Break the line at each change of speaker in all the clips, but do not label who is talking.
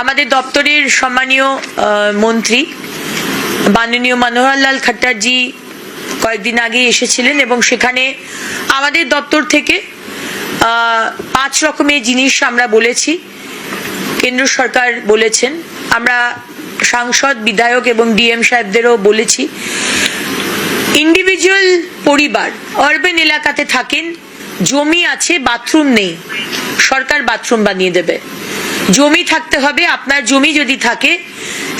আমাদের দপ্তরের সম্মানীয় মন্ত্রী মাননীয় মনোহরলাল খট্টারজি কয়েকদিন আগে এসেছিলেন এবং সেখানে আমাদের দপ্তর থেকে 5 রকমের জিনিস আমরা বলেছি, কেন্দ্র সরকার বলেছেন, আমরা সাংসদ বিধায়ক এবং ডিএম সাহেবদেরও বলেছি। ইন্ডিভিজুয়াল পরিবার আরবান এলাকাতে থাকেন, জমি আছে, বাথরুম নেই, সরকার বাথরুম বানিয়ে দেবে। জমি থাকতে হবে, আপনার জমি যদি থাকে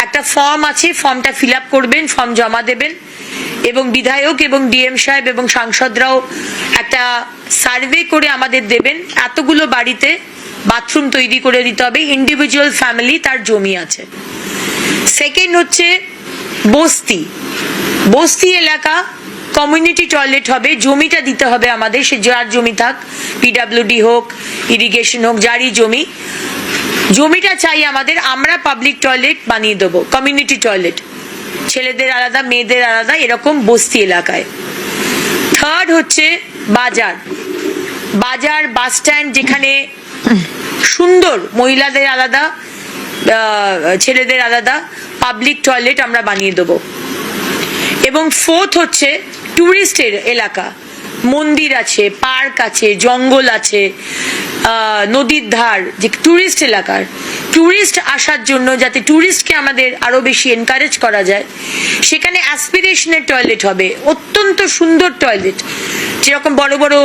একটা ফর্ম আছে, ফর্মটা ফিল আপ করবেন, ফর্ম জমা দেবেন এবং বিধায়ক এবং ডিএম সাহেব এবং সাংসদরাও একটা সার্ভে করে আমাদের দেবেন। এতগুলো বাড়িতে বাথরুম তৈরি করে দিতে হবে, ইন্ডিভিজুয়াল ফ্যামিলি তার জমি আছে। সেকেন্ড হচ্ছে বস্তি, বস্তি এলাকা কমিউনিটি টয়লেট হবে, জমিটা দিতে হবে আমাদের, সে যার জমি থাক, পিডব্লিউডি হোক, ইরিগেশন হোক, যারই জমি, জমিটা চাই আমাদের, আমরা পাবলিক টয়লেট বানিয়ে দেবো, কমিউনিটি টয়লেট, ছেলেদের আলাদা মেয়েদের আলাদা, এরকম বস্তি এলাকায়। থার্ড হচ্ছে বাজার, বাজার বাস স্ট্যান্ড যেখানে সুন্দর, মহিলাদের আলাদা ছেলেদের আলাদা পাবলিক টয়লেট আমরা বানিয়ে দেবো। এবং ফোর্থ হচ্ছে টুরিস্টের এলাকা, মন্দির আছে, পার্ক আছে, জঙ্গল আছে, নদীর ধার, যে টুরিস্ট এলাকার, টুরিস্ট আসার জন্য যাতে টুরিস্টকে আমাদের আরো বেশি এনকারেজ করা যায়, সেখানে অ্যাসপিরেশনের টয়লেট হবে, অত্যন্ত সুন্দর টয়লেট, যেরকম বড় বড়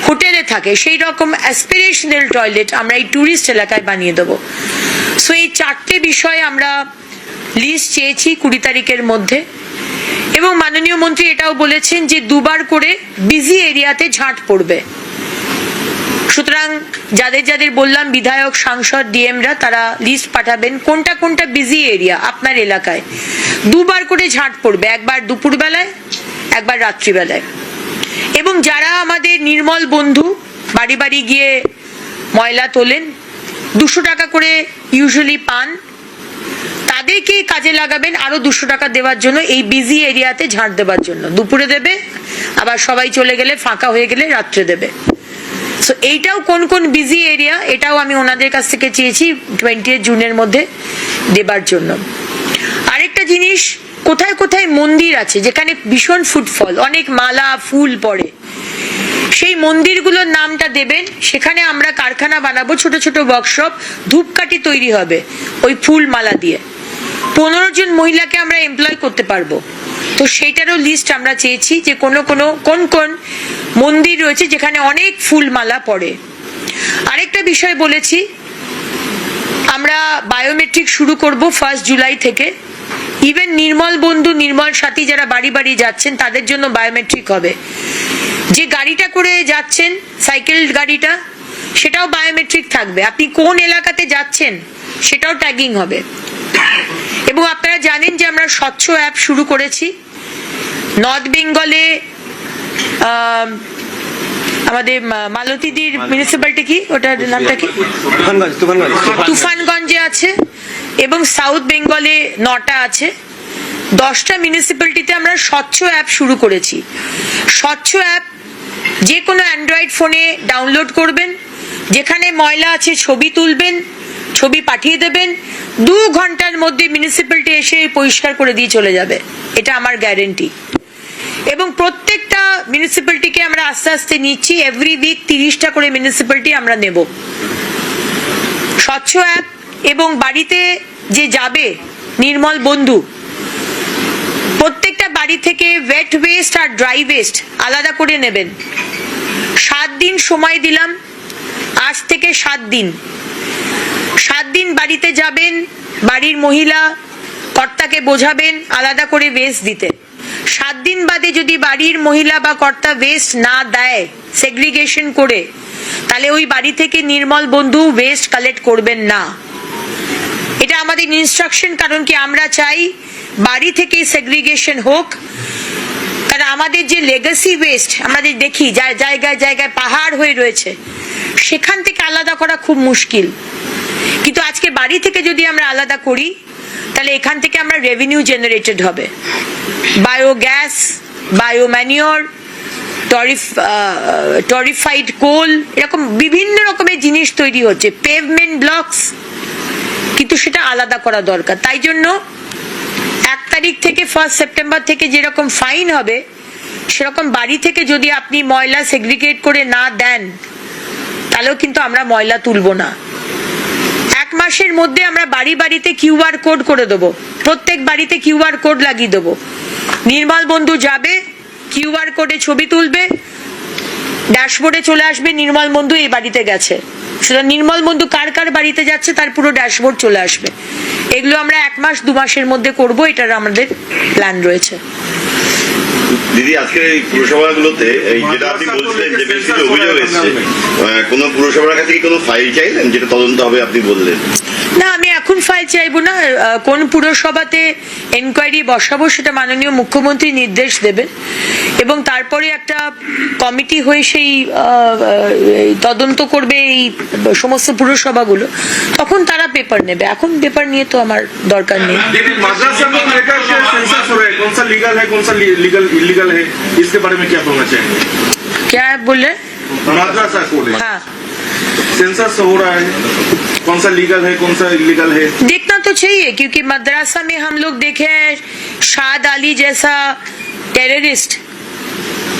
হোটেলে থাকে সেই রকম অ্যাসপিরেশনাল টয়লেট আমরা এই টুরিস্ট এলাকায় বানিয়ে দেবো। সো এই 4টে বিষয়ে আমরা লিস্ট চেয়েছি 20 তারিখের মধ্যে। এবং মাননীয় মন্ত্রী এটাও বলেছেন যে 2বার করে বিজি এরিয়াতে ঝাঁট পড়বে। সুতরাং যাদের যাদের বললাম, বিধায়ক, সাংসদ, ডিএমরা, তারা লিস্ট পাঠাবেন কোনটা কোনটা বিজি এরিয়া আপনার এলাকায়। 2বার করে ঝাঁট পড়বে, একবার দুপুরবেলায়, একবার রাত্রিবেলায়। এবং যারা আমাদের নির্মল বন্ধু বাড়ি বাড়ি গিয়ে ময়লা তোলেন, 200 টাকা করে ইউজুয়ালি পান, তাদেরকে কাজে লাগাবেন আরো 200 টাকা দেওয়ার জন্য, এই বিজি এরিয়াতে ঝাঁট দেওয়ার জন্য। দুপুরে দেবে, আবার সবাই চলে গেলে, ফাঁকা হয়ে গেলে রাত্রে দেবে। সো এইটাও কোন কোন বিজি এরিয়া, এটাও আমি ওনাদের কাছ থেকে চেয়েছি 20 জুনের মধ্যে দেবার জন্য। আরেকটা জিনিস, কোথায় কোথায় মন্দির আছে যেখানে ভীষণ ফুটফল, অনেক মালা ফুল পড়ে, সেই মন্দিরগুলোর নামটা দেবেন। সেখানে আমরা কারখানা বানাবো, ছোট ছোট ওয়ার্কশপ, ধূপকাঠি তৈরি হবে ওই ফুল মালা দিয়ে। 15 জন মহিলাকে আমরা এমপ্লয় করতে পারবো। তো সেইটারও লিস্ট আমরা চেয়েছি যে কোন কোন মন্দির রয়েছে যেখানে অনেক ফুল মালা পড়ে। আরেকটা বিষয় বলেছি, আমরা বায়োমেট্রিক শুরু করব 1 জুলাই থেকে। ইভেন নির্মল বন্ধু, নির্মল সাথী যারা বাড়ি বাড়ি যাচ্ছেন তাদের জন্য বায়োমেট্রিক হবে। যে গাড়িটা করে যাচ্ছেন, সাইকেল গাড়িটা, সেটাও বায়োমেট্রিক থাকবে। আপনি কোন এলাকাতে যাচ্ছেন সেটাও ট্যাগিং হবে। এবং আপনারা জানেন যে আমরা স্বচ্ছ অ্যাপ শুরু করেছি নর্থ বেঙ্গলে। আমাদের মালতীদির মিউনিসিপ্যালিটি কি, ওটার নামটা কি, তুফানগঞ্জে আছে, এবং সাউথ বেঙ্গলে 9টা আছে। 10টা মিউনিসিপ্যালিটিতে আমরা স্বচ্ছ অ্যাপ শুরু করেছি। স্বচ্ছ অ্যাপ যে কোনো অ্যান্ড্রয়েড ফোনে ডাউনলোড করবেন, যেখানে ময়লা আছে ছবি তুলবেন, ছবি পাঠিয়ে দেবেন, 2 ঘন্টার মধ্যে মিউনিসিপ্যালিটি এসে পরিষ্কার করে দিয়ে চলে যাবে, এটা আমার গ্যারেন্টি। এবং প্রত্যেকটা মিউনিসিপ্যালিটিকে আমরা আস্তে আস্তে নিচ্ছি, এভরি উইক 30টা করে মিউনিসিপ্যালিটি আমরা নেব। স্বচ্ছ অ্যাপ, এবং বাড়িতে যে যাবে নির্মল বন্ধু, প্রত্যেকটা বাড়ি থেকে ওয়েট ওয়েস্ট আর ড্রাই ওয়েস্ট আলাদা করে নেবেন। 7 দিন সময় দিলাম, আজ থেকে 7 দিন, 7 দিন বাড়িতে যাবেন, বাড়ির মহিলা কর্তাকে বোঝাবেন আলাদা করে ওয়েস্ট দিতে। 7 দিন বাদে যদি বাড়ির মহিলা বা কর্তা ওয়েস্ট না দেয় সেগ্রিগেশন করে, তাহলে ওই বাড়ি থেকে নির্মল বন্ধু ওয়েস্ট কালেক্ট করবেন না। এটা আমাদের ইনস্ট্রাকশন, কারণ কি আমরা চাই বাড়ি থেকে সেগ্রিগেশন হোক। কারণ আমাদের যে লেগাসি ওয়েস্ট আমাদের দেখি জায়গায় জায়গায় পাহাড় হয়ে রয়েছে, সেখান থেকে আলাদা করা খুব মুশকিল। কিন্তু আজকে বাড়ি থেকে যদি আমরা আলাদা করি, তাহলে এখান থেকে আমরা রেভিনিউ জেনারেটেড হবে। বায়োগ্যাস, বায়োম্যানিওর, টরিফাইড কোল, এরকম বিভিন্ন রকমের জিনিস তৈরি হচ্ছে, পেভমেন্ট ব্লকস। কিন্তু সেটা আলাদা করা দরকার। তাই জন্য 1 তারিখ থেকে 1 সেপ্টেম্বর থেকে যেরকম ফাইন হবে, সেরকম বাড়ি থেকে যদি আপনি ময়লা সেগ্রিগেট করে না দেন, তাহলেও কিন্তু আমরা ময়লা তুলবো না। 1 মাসের মধ্যে আমরা বাড়ি বাড়িতে QR কোড করে দেবো, প্রত্যেক বাড়িতে QR কোড লাগিয়ে দেবো। নির্মল বন্ধু যাবে, QR কোডে ছবি তুলবে, ড্যাশবোর্ডে চলে আসবে নির্মল বন্ধু এই বাড়িতে গেছে। সেটা নির্মল বন্ধু কার কার বাড়িতে যাচ্ছে তার পুরো ড্যাশবোর্ড চলে আসবে। এগুলো আমরা 1 মাস 2 মাসের মধ্যে করব, এটার আমাদের প্ল্যান রয়েছে।
দিদি, আজকের এই পুরসভাগুলোতে এই যেটা আপনি বলছিলেন যে বেশ কিছু অভিযোগ এসেছে, কোন পুরসভার কাছে কি কোনো ফাইল চাইলেন যেটা তদন্ত হবে আপনি বললেন?
না, আমি এখন ফাইল চাইবো না। কোন পুরসভাতে এনকোয়ারি বসাবো সেটা মাননীয় মুখ্যমন্ত্রী নির্দেশ দেবেন, এবং তারপরে একটা কমিটি হয়ে সেই তদন্ত করবে এই সমস্ত পুরসভাগুলো, তখন তারা পেপার নেবে। এখন পেপার নিয়ে তো আমার দরকার নেই।
मद्रासा को लेकर के सेंसस हो रहा है, कौन सा लीगल है कौन सा इलीगल है, इसके बारे में क्या बोलना चाहेंगे?
क्या बोले?
मद्रासा को लेकर
हाँ,
सेंसस हो रहा है, कौन सा लीगल है कौन सा इलीगल है?
देखना तो चाहिए, क्योंकि मद्रासा में हम लोग देखे हैं शाद अली जैसा टेररिस्ट,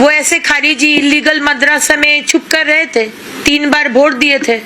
वो ऐसे खारिजी इलीगल मद्रासा में छुप कर रहे थे, 3 बार वोट दिए थे।